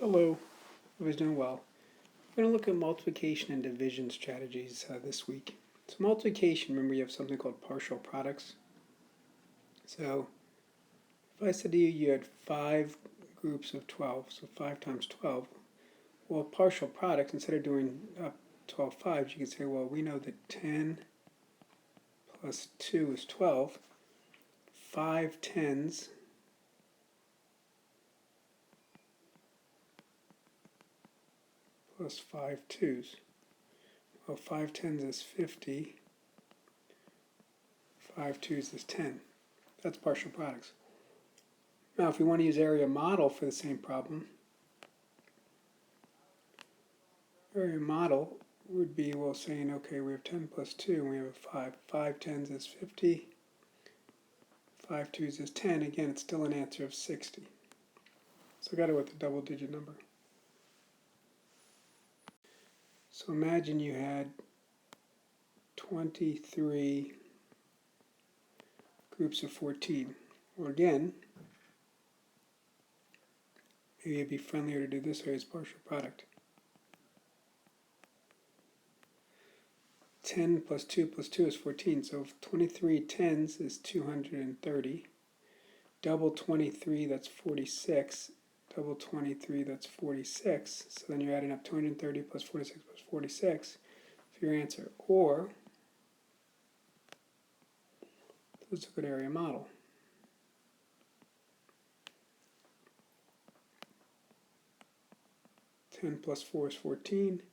Hello, everybody's doing well. We're going to look at multiplication and division strategies this week. So multiplication, remember you have something called partial products. So if I said to you you had 5 groups of 12, so 5 times 12, well, partial products, instead of doing up 12 fives, you can say, well, we know that 10 plus 2 is 12. 5 tens plus 5 twos. Well, 5 tens is 50. 5 twos is 10. That's partial products. Now, if we want to use area model for the same problem, area model would be, well, saying, okay, we have 10 plus 2, and we have a 5. 5 tens is 50. 5 twos is 10. Again, it's still an answer of 60. So I got it with a double-digit number. So imagine you had 23 groups of 14. Well, again, maybe it'd be friendlier to do this way as partial product. 10 plus 2 plus 2 is 14, so 23 tens is 230. Double 23, that's 46. Double 23, that's 46. So then you're adding up 230 plus 46 plus 46 for your answer. Or, let's look at area model. Ten plus 4 is 14.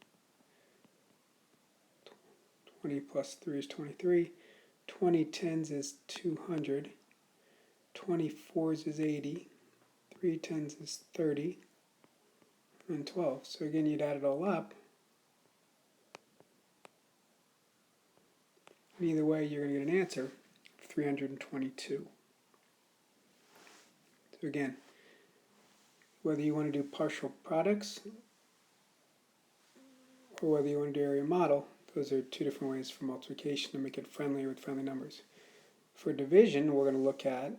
20 plus 3 is 23. 20 tens is 200. 20 fours is 80. 3 tens is 30. And 12. So again, you'd add it all up. And either way, you're going to get an answer of 322. So again, whether you want to do partial products or whether you want to do area model, those are two different ways for multiplication to make it friendly with friendly numbers. For division, we're going to look at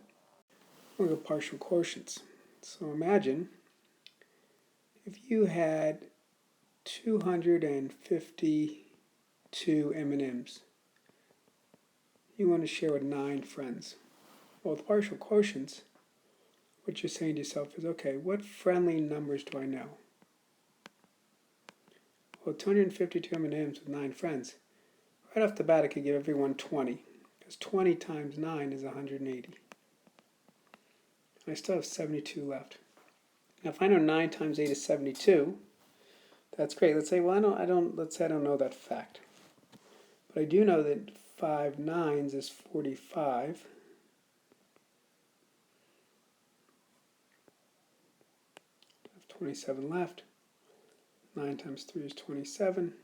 partial quotients. So imagine if you had 252 M&Ms you want to share with 9 friends. Well, with partial quotients, what you're saying to yourself is, okay, what friendly numbers do I know? Well, 252 M&Ms with 9 friends. Right off the bat, I could give everyone 20, because 20 times 9 is 180. I still have 72 left. Now, if I know 9 times 8 is 72, that's great. Let's say, well, let's say I don't know that fact. But I do know that 5 nines is 45. I have 27 left. 9 times 3 is 27.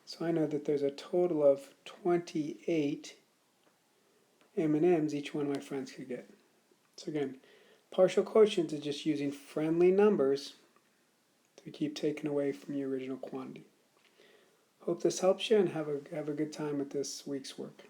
So I know that there's a total of 28 M&Ms each one of my friends could get. So again, partial quotients is just using friendly numbers to keep taking away from your original quantity. Hope this helps you, and have a good time with this week's work.